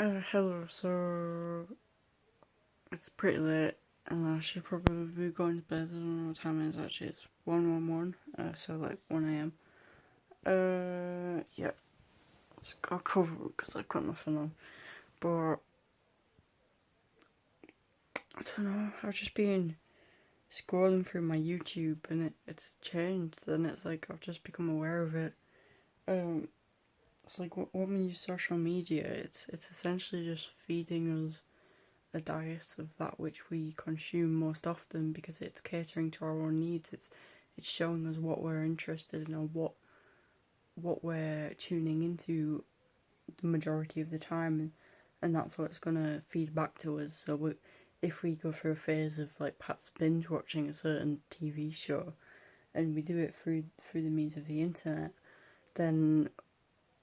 Hello, so it's pretty late and I should probably be going to bed. I don't know what time it is actually, it's 1:11, so like 1 a.m. Yeah, just got covered because I've got nothing on. But I don't know, I've just been scrolling through my YouTube and it's changed and it's like I've just become aware of it. Um, it's like when we use social media, it's essentially just feeding us a diet of that which we consume most often because it's catering to our own needs. It's showing us what we're interested in or what we're tuning into the majority of the time, and that's what's gonna feed back to us. So if we go through a phase of like perhaps binge watching a certain TV show, and we do it through the means of the internet, then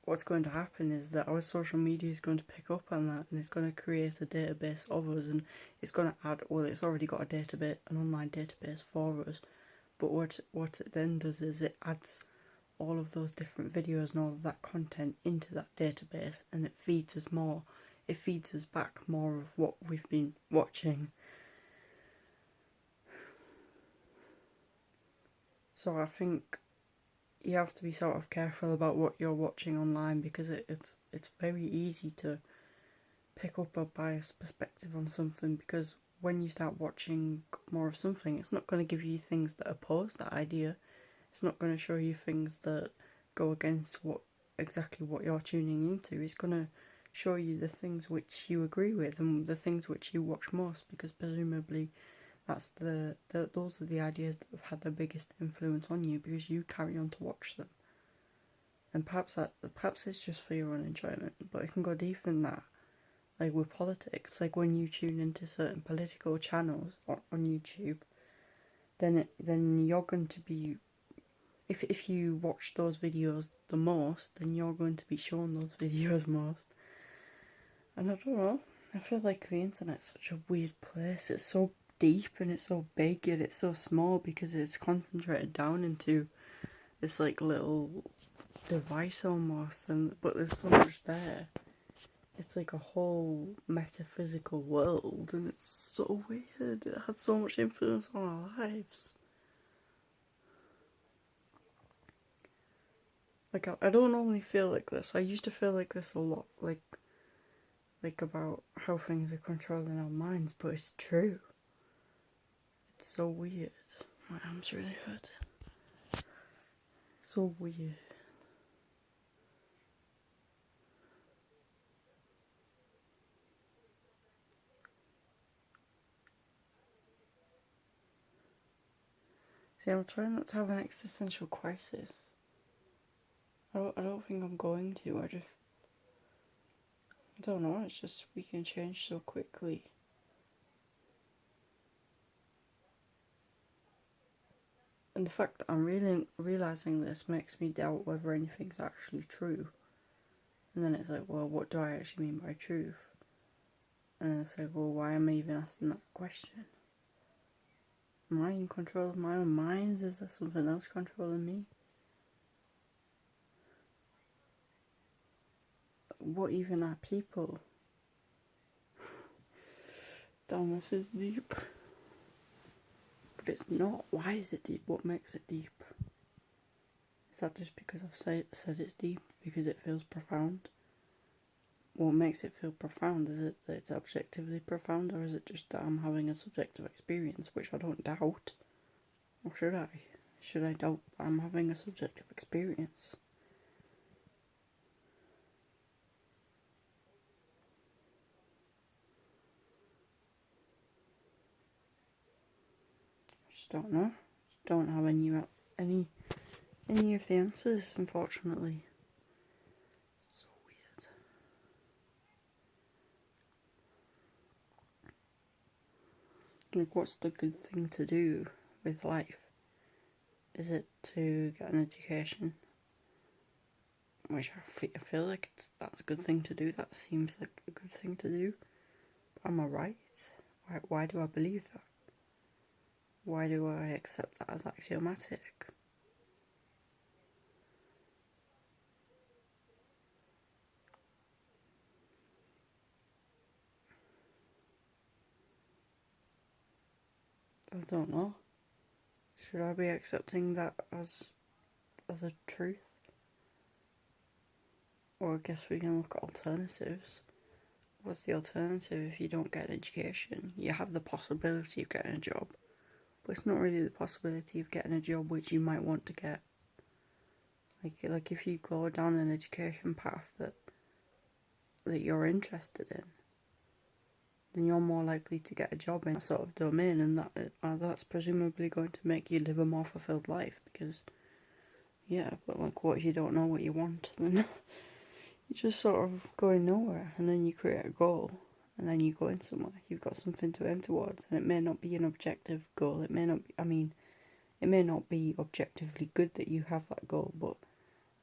what's going to happen is that our social media is going to pick up on that and it's going to create a database of us, and it's going to add, well, it's already got a database, an online database for us, but what it then does is it adds all of those different videos and all of that content into that database, and it feeds us more, it feeds us back more of what we've been watching. So I think you have to be sort of careful about what you're watching online because it's very easy to pick up a biased perspective on something, because when you start watching more of something, it's not going to give you things that oppose that idea. It's not going to show you things that go against exactly what you're tuning into. It's going to show you the things which you agree with and the things which you watch most, because presumably that's those are the ideas that have had the biggest influence on you because you carry on to watch them. And perhaps it's just for your own enjoyment, but it can go deeper than that. Like with politics, like when you tune into certain political channels on YouTube, then you're going to be, if you watch those videos the most, then you're going to be shown those videos most. And I don't know, I feel like the internet's such a weird place. It's so deep and it's so big and it's so small because it's concentrated down into this like little device almost, and but there's so much there. It's like a whole metaphysical world, and it's so weird. It has so much influence on our lives. Like I don't normally feel like this. I used to feel like this a lot, like about how things are controlling our minds, but it's true. It's so weird. My arm's really hurting. So weird. See, I'm trying not to have an existential crisis. I don't think I'm going to. I don't know. It's just we can change so quickly. And the fact that I'm really realizing this makes me doubt whether anything's actually true. And then it's like, well, what do I actually mean by truth? And it's like, well, why am I even asking that question? Am I in control of my own mind? Is there something else controlling me? What even are people? Damn, this is deep. But it's not. Why is it deep? What makes it deep? Is that just because I've said it's deep? Because it feels profound? What makes it feel profound? Is it that it's objectively profound, or is it just that I'm having a subjective experience, which I don't doubt? Or should I? Should I doubt that I'm having a subjective experience? I just don't know. Don't have any of the answers, unfortunately. It's so weird. Like, what's the good thing to do with life? Is it to get an education? Which I feel like that's a good thing to do. That seems like a good thing to do. But am I right? Why do I believe that? Why do I accept that as axiomatic? I don't know. Should I be accepting that as a truth? Or I guess we can look at alternatives. What's the alternative if you don't get an education? You have the possibility of getting a job, but it's not really the possibility of getting a job which you might want to get. Like if you go down an education path that you're interested in, then you're more likely to get a job in that sort of domain, and that's presumably going to make you live a more fulfilled life. Because, yeah, but like, what if you don't know what you want? Then you're just sort of going nowhere, and then you create a goal, and then you go in somewhere. You've got something to aim towards, and it may not be an objective goal. It may not be, I mean, it may not be objectively good that you have that goal, but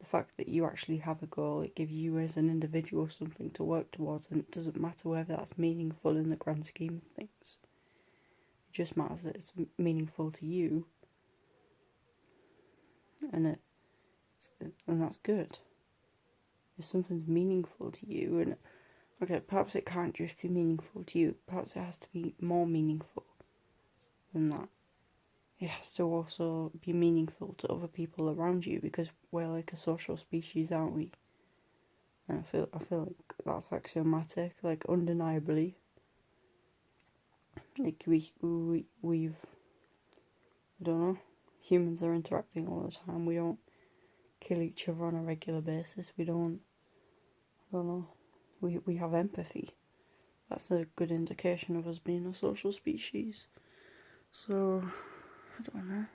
the fact that you actually have a goal, it gives you as an individual something to work towards, and it doesn't matter whether that's meaningful in the grand scheme of things. It just matters that it's meaningful to you, and that's good. If something's meaningful to you, and okay, perhaps it can't just be meaningful to you, perhaps it has to be more meaningful than that. It has to also be meaningful to other people around you, because we're like a social species, aren't we? And I feel like that's axiomatic, like undeniably. Like we've I don't know, humans are interacting all the time. We don't kill each other on a regular basis. I don't know. We have empathy. That's a good indication of us being a social species. So, I don't know.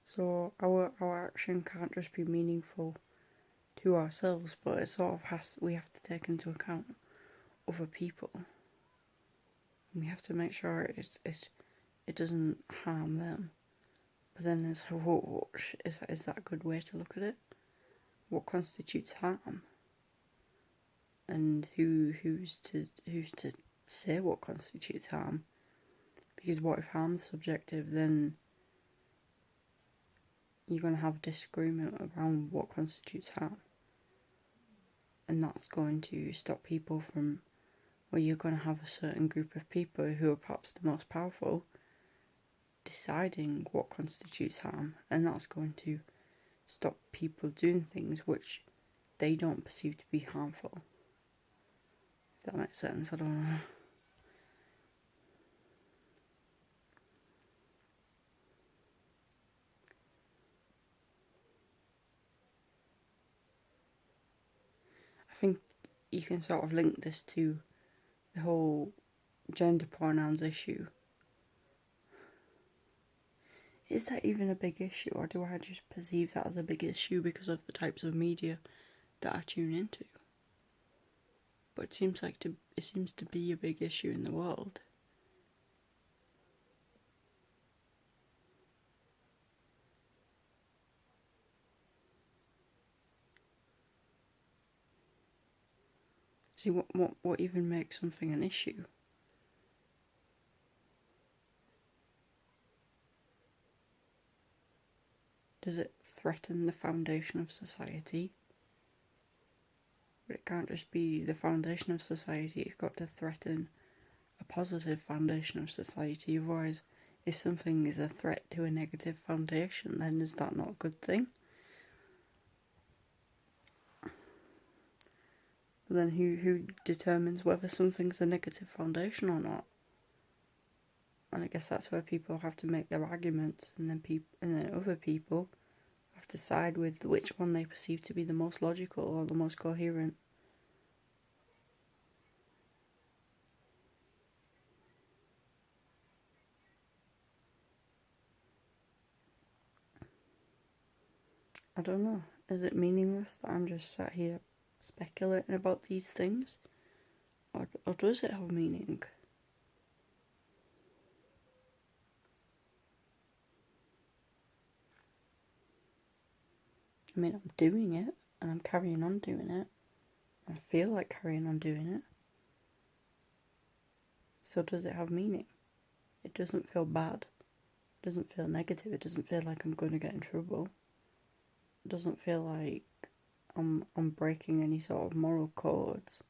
So our action can't just be meaningful to ourselves, but it sort of we have to take into account other people. And we have to make sure it doesn't harm them. But then is that a good way to look at it? What constitutes harm? And who's to say what constitutes harm? Because what if harm's subjective, then you're going to have disagreement around what constitutes harm. And that's going to stop people from, well, you're going to have a certain group of people who are perhaps the most powerful deciding what constitutes harm, and that's going to stop people doing things which they don't perceive to be harmful. If that makes sense, I don't know. I think you can sort of link this to the whole gender pronouns issue. Is that even a big issue, or do I just perceive that as a big issue because of the types of media that I tune into? But it seems to be a big issue in the world. See, what even makes something an issue? Does it threaten the foundation of society? But it can't just be the foundation of society, it's got to threaten a positive foundation of society. Otherwise, if something is a threat to a negative foundation, then is that not a good thing? But then who determines whether something's a negative foundation or not? And I guess that's where people have to make their arguments, and then other people have to side with which one they perceive to be the most logical or the most coherent. I don't know. Is it meaningless that I'm just sat here speculating about these things? Or does it have meaning? I mean, I'm doing it, and I'm carrying on doing it. I feel like carrying on doing it. So does it have meaning? It doesn't feel bad. It doesn't feel negative. It doesn't feel like I'm going to get in trouble. It doesn't feel like I'm breaking any sort of moral codes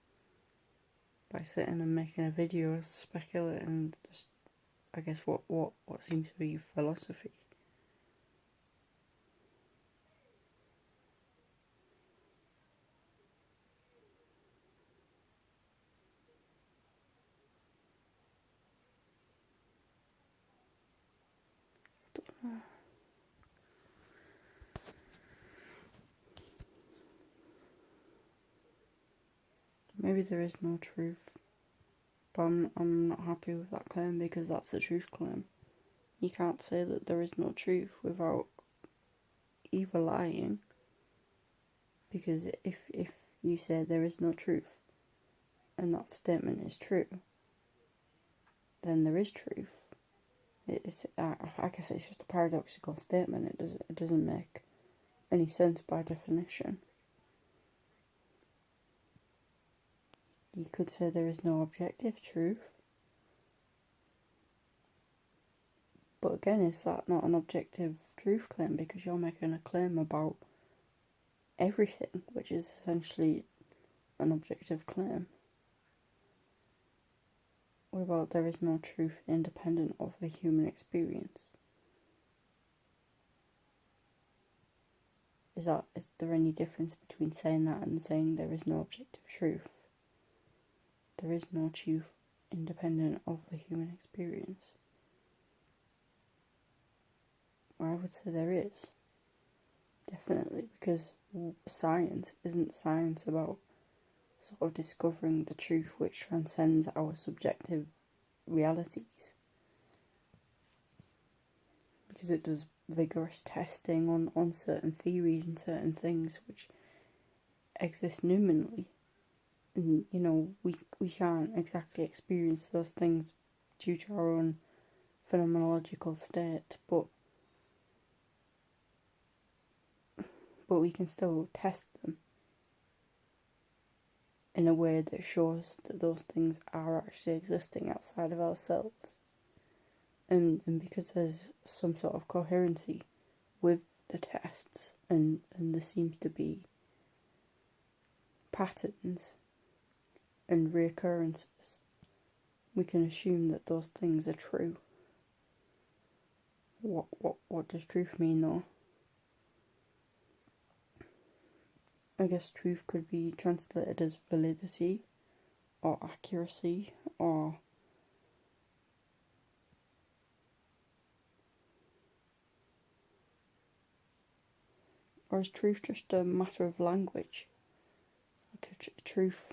by sitting and making a video, speculating just, I guess, what seems to be philosophy. Maybe there is no truth, but I'm not happy with that claim because that's a truth claim. You can't say that there is no truth without either lying, because if you say there is no truth and that statement is true, then there is truth. It's I guess it's just a paradoxical statement. It doesn't make any sense by definition. You could say there is no objective truth, but again, is that not an objective truth claim, because you're making a claim about everything, which is essentially an objective claim. What about there is no truth independent of the human experience? Is there any difference between saying that and saying there is no objective truth? There is no truth independent of the human experience. Well, I would say there is. Definitely, because science isn't science about sort of discovering the truth which transcends our subjective realities. Because it does vigorous testing on certain theories and certain things which exist nominally. And, we can't exactly experience those things due to our own phenomenological state, but we can still test them in a way that shows that those things are actually existing outside of ourselves. And because there's some sort of coherency with the tests, and there seems to be patterns and reoccurrences, we can assume that those things are true. What does truth mean, though? I guess truth could be translated as validity, or accuracy, or is truth just a matter of language? Like truth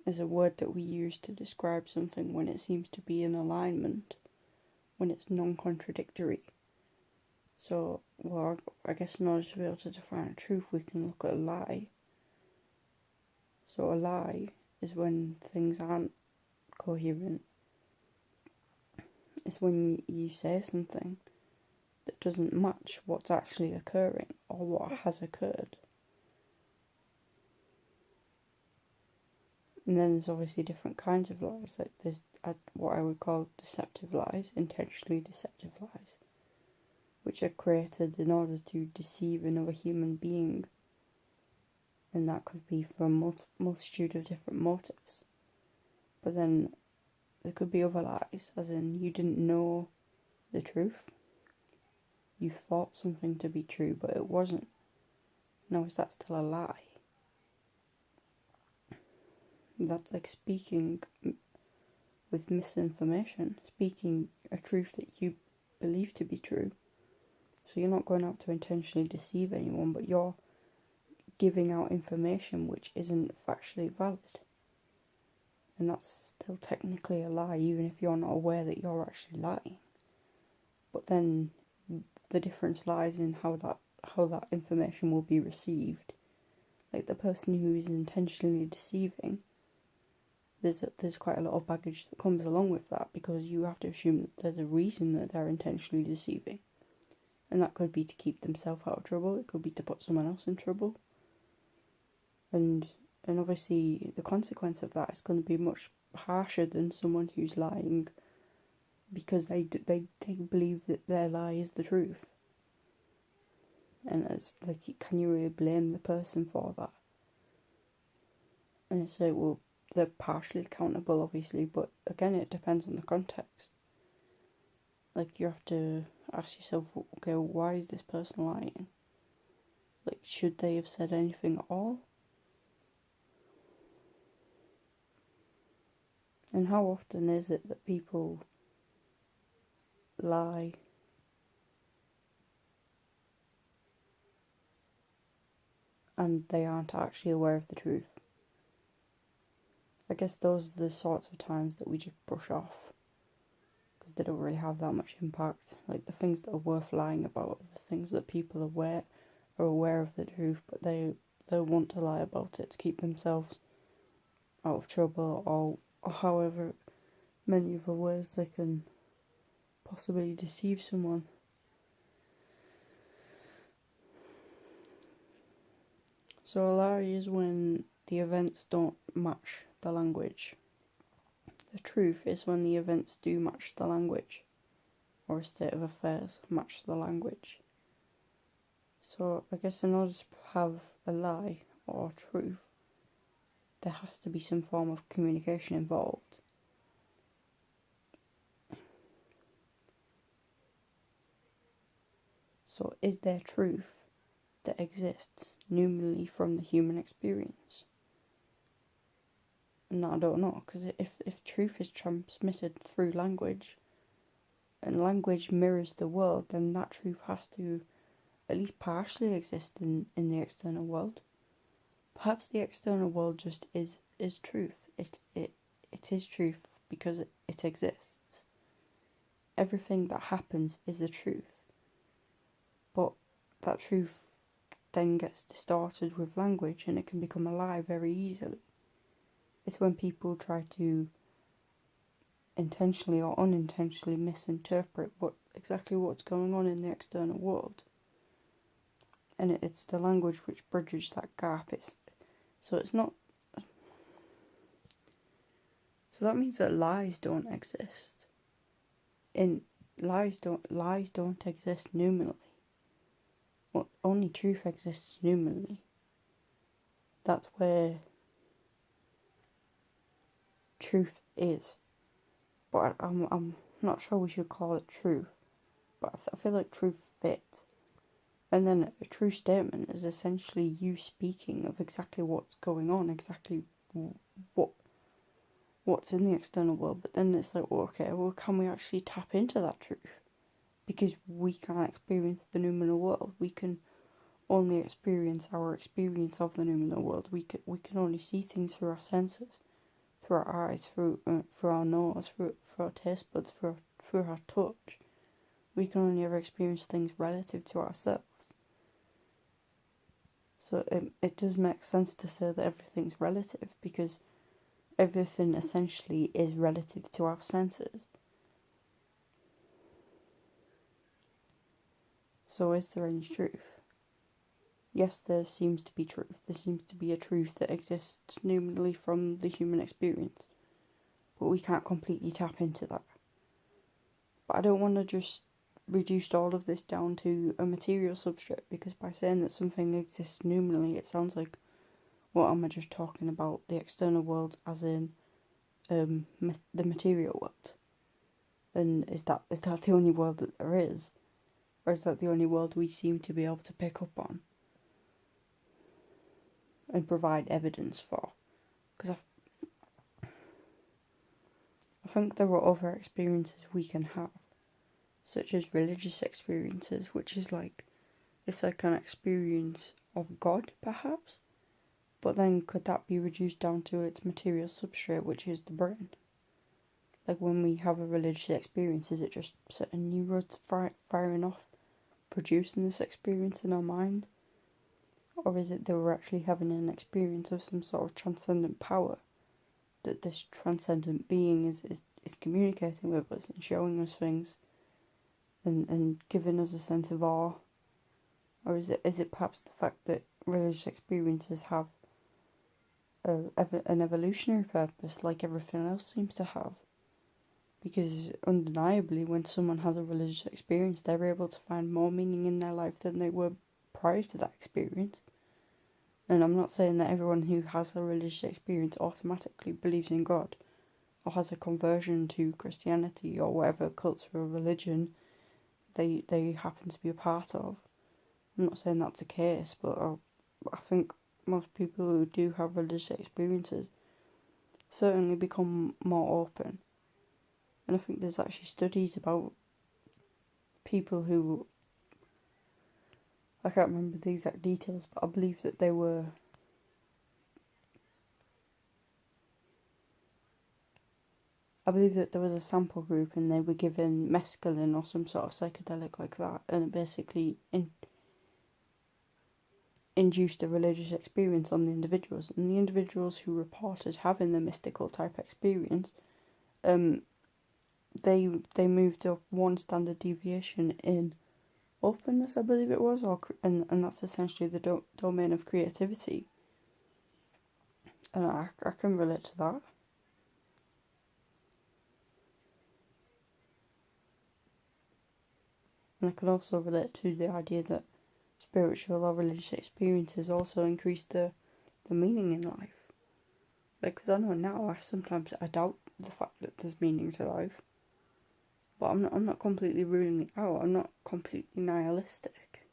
is a word that we use to describe something when it seems to be in alignment, when it's non-contradictory. So, I guess in order to be able to define a truth, we can look at a lie. So a lie is when things aren't coherent. It's when you say something that doesn't match what's actually occurring or what has occurred. And then there's obviously different kinds of lies. Like there's what I would call deceptive lies, intentionally deceptive lies, which are created in order to deceive another human being. And that could be for a multitude of different motives. But then there could be other lies, as in you didn't know the truth. You thought something to be true, but it wasn't. Now, is that still a lie? That's like speaking with misinformation, speaking a truth that you believe to be true. So you're not going out to intentionally deceive anyone, but you're giving out information which isn't factually valid. And that's still technically a lie, even if you're not aware that you're actually lying. But then the difference lies in how that information will be received. Like the person who is intentionally deceiving, there's quite a lot of baggage that comes along with that, because you have to assume that there's a reason that they're intentionally deceiving. And that could be to keep themselves out of trouble, it could be to put someone else in trouble. And obviously the consequence of that is going to be much harsher than someone who's lying because they believe that their lie is the truth. And it's like, can you really blame the person for that? And it's like, well, they're partially accountable, obviously, but again, it depends on the context. Like, you have to ask yourself, okay, why is this person lying? Like, should they have said anything at all? And how often is it that people lie and they aren't actually aware of the truth? I guess those are the sorts of times that we just brush off because they don't really have that much impact. Like, the things that are worth lying about are the things that people are aware of the truth, but they want to lie about it to keep themselves out of trouble, or however many other ways they can possibly deceive someone. So a lie is when the events don't match the language. The truth is when the events do match the language, or a state of affairs match the language. So I guess in order to have a lie or truth, there has to be some form of communication involved. So is there truth that exists numerally from the human experience? And that I don't know, because if truth is transmitted through language, and language mirrors the world, then that truth has to at least partially exist in the external world. Perhaps the external world just is truth. It is truth because it exists. Everything that happens is the truth. But that truth then gets distorted with language and it can become a lie very easily. It's when people try to intentionally or unintentionally misinterpret exactly what's going on in the external world. And it's the language which bridges that gap. So that means that lies don't exist. Lies don't exist numerally. Only truth exists numerally. That's where truth is. But I'm not sure we should call it truth. But I feel like truth fits. And then a true statement is essentially you speaking of exactly what's going on, exactly what's in the external world. But then it's like, well, okay, well, can we actually tap into that truth? Because we can't experience the noumenal world. We can only experience our experience of the noumenal world. We can only see things through our senses, through our eyes, through our nose, through our taste buds, through our touch. We can only ever experience things relative to ourselves. So it does make sense to say that everything's relative, because everything essentially is relative to our senses. So is there any truth? Yes, there seems to be truth. There seems to be a truth that exists numerally from the human experience. But we can't completely tap into that. But I don't want to just reduce all of this down to a material substrate, because by saying that something exists numerally, it sounds like, what am I just talking about? The external world as in the material world? And is that the only world that there is? Or is that the only world we seem to be able to pick up on and provide evidence for? Because I think there are other experiences we can have, such as religious experiences, which is like, it's like an experience of God, perhaps? But then could that be reduced down to its material substrate, which is the brain? Like, when we have a religious experience, is it just certain neurons firing off, producing this experience in our mind? Or is it that we're actually having an experience of some sort of transcendent power, that this transcendent being is communicating with us and showing us things and giving us a sense of awe? Or is it perhaps the fact that religious experiences have an evolutionary purpose, like everything else seems to have? Because undeniably, when someone has a religious experience, they're able to find more meaning in their life than they were prior to that experience. And I'm not saying that everyone who has a religious experience automatically believes in God or has a conversion to Christianity or whatever cultural religion they happen to be a part of. I'm not saying that's the case, but I think most people who do have religious experiences certainly become more open. And I think there's actually studies about people who, I can't remember the exact details, but I believe that there was a sample group and they were given mescaline or some sort of psychedelic like that, and it basically induced a religious experience on the individuals. And the individuals who reported having the mystical type experience, they moved up one standard deviation in openness, I believe it was, and that's essentially the domain of creativity. And I can relate to that. And I can also relate to the idea that spiritual or religious experiences also increase the meaning in life. Like, because I know now I doubt the fact that there's meaning to life. But I'm not completely ruling it out. I'm not completely nihilistic.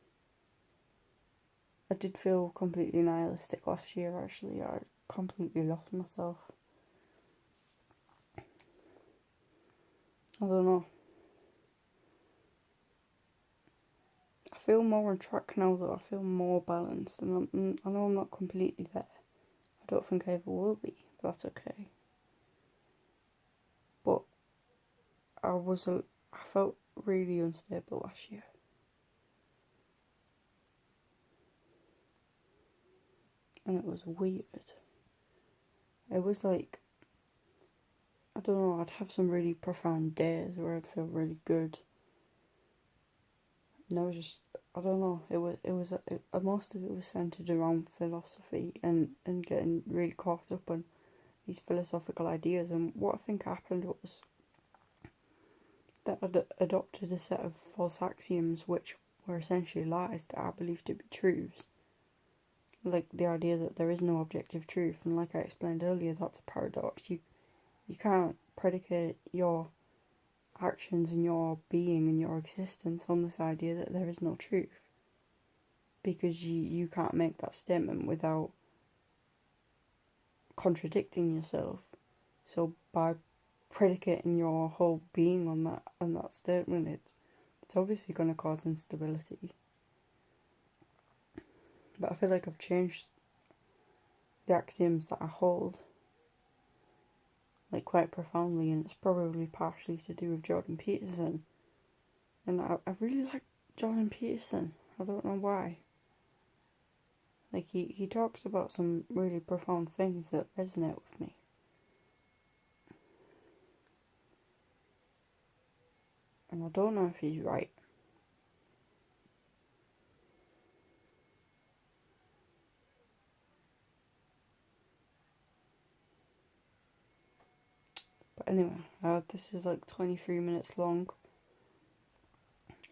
I did feel completely nihilistic last year, actually. I completely lost myself. I don't know. I feel more on track now, though. I feel more balanced, and I know I'm not completely there. I don't think I ever will be, but that's okay. But I felt really unstable last year. And it was weird. It was like, I don't know, I'd have some really profound days where I'd feel really good. And I was just, I don't know, most of it was centered around philosophy and getting really caught up on these philosophical ideas. And what I think happened was that I'd adopted a set of false axioms which were essentially lies that I believed to be truths. Like the idea that there is no objective truth, and like I explained earlier, that's a paradox. You can't predicate your actions and your being and your existence on this idea that there is no truth, because you can't make that statement without contradicting yourself. So by predicating your whole being on that statement, it's obviously going to cause instability. But I feel like I've changed the axioms that I hold, like, quite profoundly, and it's probably partially to do with Jordan Peterson. And I really like Jordan Peterson. I don't know why. Like, he talks about some really profound things that resonate with me. And I don't know if he's right. But anyway, this is like 23 minutes long.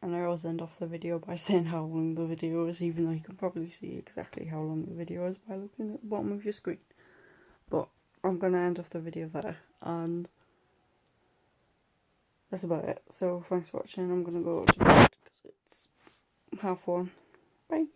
And I always end off the video by saying how long the video is, even though you can probably see exactly how long the video is by looking at the bottom of your screen. But I'm going to end off the video there, and that's about it. So thanks for watching. I'm going to go to bed because it's 1:30. Bye.